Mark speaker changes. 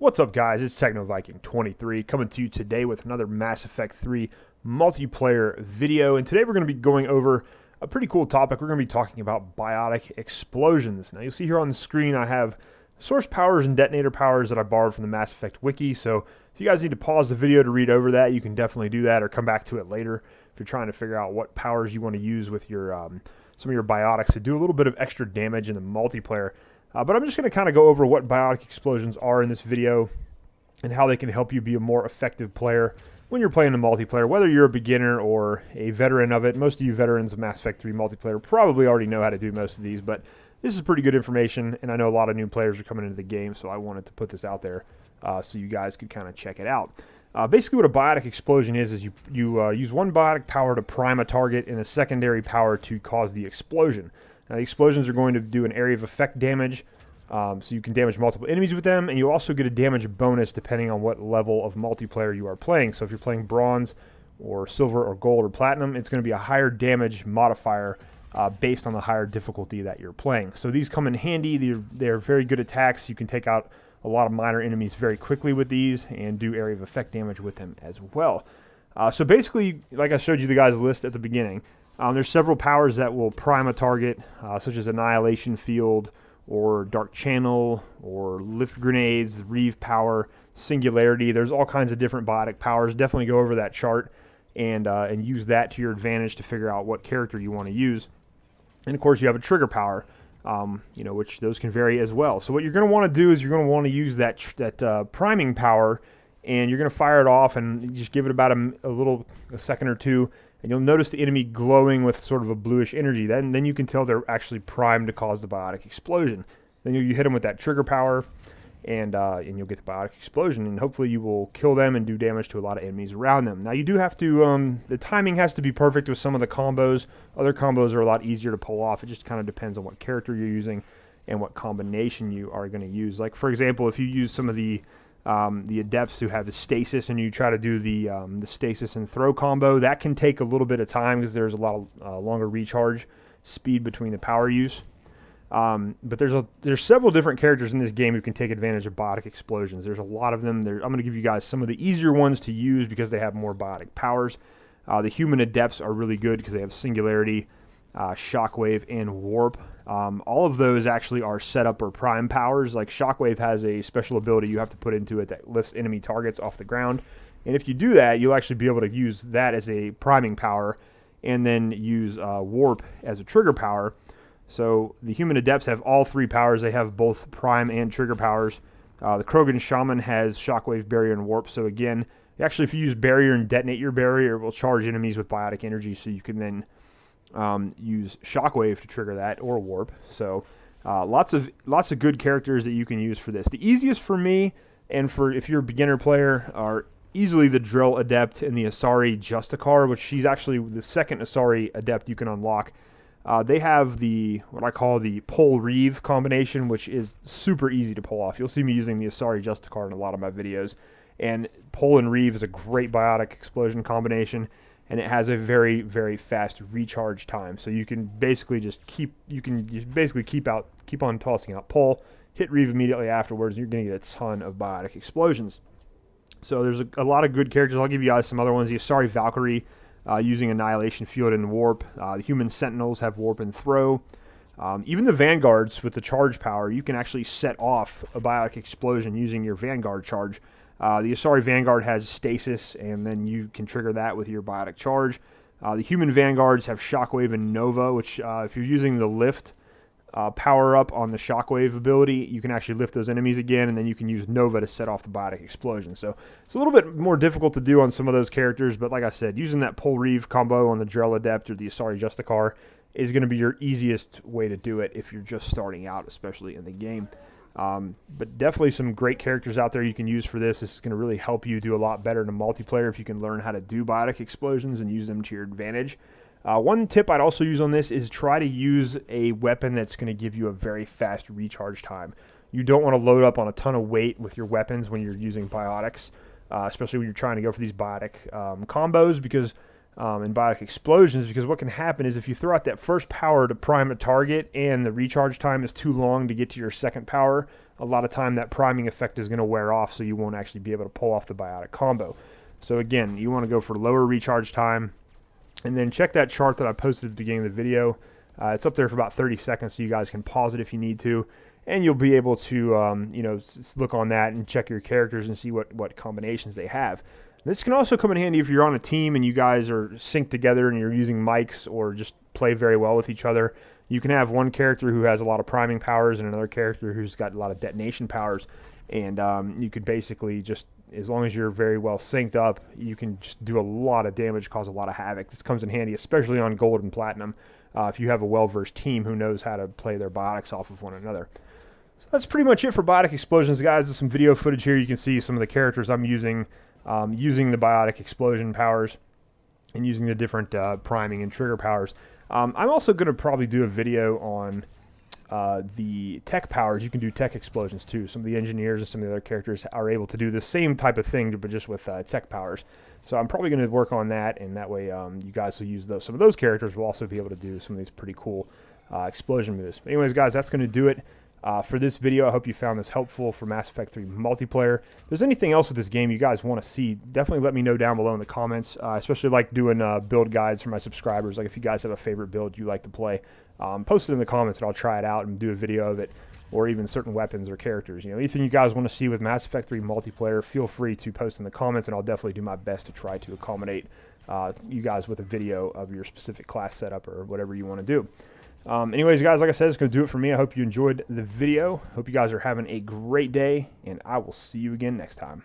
Speaker 1: What's up, guys? It's TechnoViking23 coming to you today with another Mass Effect 3 multiplayer video. And today we're going to be going over a pretty cool topic. We're going to be talking about biotic explosions. Now, you'll see here on the screen I have source powers and detonator powers that I borrowed from the Mass Effect wiki. So if you guys need to pause the video to read over that, you can definitely do that or come back to it later if you're trying to figure out what powers you want to use with your some of your biotics to do a little bit of extra damage in the multiplayer. But I'm just going to kind of go over what biotic explosions are in this video and how they can help you be a more effective player when you're playing the multiplayer, whether you're a beginner or a veteran of it. Most of you veterans of Mass Effect 3 multiplayer probably already know how to do most of these, but this is pretty good information, and I know a lot of new players are coming into the game, so I wanted to put this out there so you guys could kind of check it out. Basically what a biotic explosion is you use one biotic power to prime a target and a secondary power to cause the explosion. Now, the explosions are going to do an area of effect damage, so you can damage multiple enemies with them, and you also get a damage bonus depending on what level of multiplayer you are playing. So if you're playing bronze or silver or gold or platinum, it's going to be a higher damage modifier based on the higher difficulty that you're playing. So these come in handy. They're very good attacks. You can take out a lot of minor enemies very quickly with these and do area of effect damage with them as well. So basically, like I showed you the guys' list at the beginning, there's several powers that will prime a target, such as Annihilation Field, or Dark Channel, or Lift Grenades, Reeve Power, Singularity. There's all kinds of different biotic powers. Definitely go over that chart and use that to your advantage to figure out what character you want to use. And of course, you have a trigger power, which those can vary as well. So what you're going to want to do is you're going to want to use that priming power, and you're going to fire it off and just give it about a second or two. And you'll notice the enemy glowing with sort of a bluish energy. Then you can tell they're actually primed to cause the biotic explosion. Then you hit them with that trigger power, and you'll get the biotic explosion. And hopefully you will kill them and do damage to a lot of enemies around them. Now you do have to, the timing has to be perfect with some of the combos. Other combos are a lot easier to pull off. It just kind of depends on what character you're using and what combination you are going to use. Like, for example, if you use some of the adepts who have the stasis and you try to do the stasis and throw combo, that can take a little bit of time because there's a lot of longer recharge speed between the power use. But there's several different characters in this game who can take advantage of biotic explosions. There's a lot of them. I'm going to give you guys some of the easier ones to use because they have more biotic powers. The human adepts are really good because they have Singularity, Shockwave, and Warp. All of those actually are setup or prime powers. Like Shockwave has a special ability you have to put into it that lifts enemy targets off the ground. And if you do that, you'll actually be able to use that as a priming power and then use Warp as a trigger power. So the human adepts have all three powers. They have both prime and trigger powers. The Krogan Shaman has Shockwave, Barrier, and Warp. So again, actually if you use Barrier and detonate your Barrier, it will charge enemies with biotic energy, so you can then use Shockwave to trigger that, or Warp. So lots of good characters that you can use for this. The easiest for me, and for if you're a beginner player, are easily the Drill Adept and the Asari Justicar, which she's actually the second Asari Adept you can unlock. They have what I call the Pull Reeve combination, which is super easy to pull off. You'll see me using the Asari Justicar in a lot of my videos. And Pull and Reeve is a great biotic explosion combination, and it has a very, very fast recharge time. So you can basically keep on tossing out Pull, hit Reeve immediately afterwards, and you're going to get a ton of biotic explosions. So there's a lot of good characters. I'll give you guys some other ones. The Asari Valkyrie, using Annihilation Field and Warp. The Human Sentinels have Warp and Throw. Even the Vanguards with the charge power, you can actually set off a biotic explosion using your Vanguard charge. The Asari Vanguard has Stasis, and then you can trigger that with your biotic charge. The Human Vanguards have Shockwave and Nova, which if you're using the Lift power-up on the Shockwave ability, you can actually lift those enemies again, and then you can use Nova to set off the biotic explosion. So it's a little bit more difficult to do on some of those characters, but like I said, using that Pull Reeve combo on the Drill Adept or the Asari Justicar is going to be your easiest way to do it if you're just starting out, especially in the game. But definitely some great characters out there you can use for this. This is going to really help you do a lot better in a multiplayer if you can learn how to do biotic explosions and use them to your advantage. One tip I'd also use on this is try to use a weapon that's going to give you a very fast recharge time. You don't want to load up on a ton of weight with your weapons when you're using biotics, especially when you're trying to go for these biotic combos, because in Biotic Explosions, because what can happen is if you throw out that first power to prime a target and the recharge time is too long to get to your second power, a lot of time that priming effect is going to wear off, so you won't actually be able to pull off the Biotic combo. So again, you want to go for lower recharge time, and then check that chart that I posted at the beginning of the video. It's up there for about 30 seconds, so you guys can pause it if you need to, and you'll be able to look on that and check your characters and see what combinations they have. This can also come in handy if you're on a team and you guys are synced together and you're using mics or just play very well with each other. You can have one character who has a lot of priming powers and another character who's got a lot of detonation powers, and you could basically just, as long as you're very well synced up, you can just do a lot of damage, cause a lot of havoc. This comes in handy, especially on gold and platinum, if you have a well-versed team who knows how to play their biotics off of one another. So that's pretty much it for Biotic Explosions, guys. There's some video footage here. You can see some of the characters I'm using, using the Biotic Explosion powers and using the different priming and trigger powers. I'm also going to probably do a video on the tech powers. You can do tech explosions too. Some of the engineers and some of the other characters are able to do the same type of thing, but just with tech powers. So I'm probably going to work on that, and that way you guys will use those. Some of those characters will also be able to do some of these pretty cool explosion moves. But anyways, guys, that's going to do it for this video. I hope you found this helpful for Mass Effect 3 multiplayer. If there's anything else with this game you guys want to see, definitely let me know down below in the comments. Especially like doing build guides for my subscribers. Like if you guys have a favorite build you like to play, post it in the comments and I'll try it out and do a video of it, or even certain weapons or characters. You know, anything you guys want to see with Mass Effect 3 multiplayer, feel free to post in the comments, and I'll definitely do my best to try to accommodate you guys with a video of your specific class setup or whatever you want to do. Anyways, guys, like I said, it's going to do it for me. I hope you enjoyed the video. Hope you guys are having a great day, and I will see you again next time.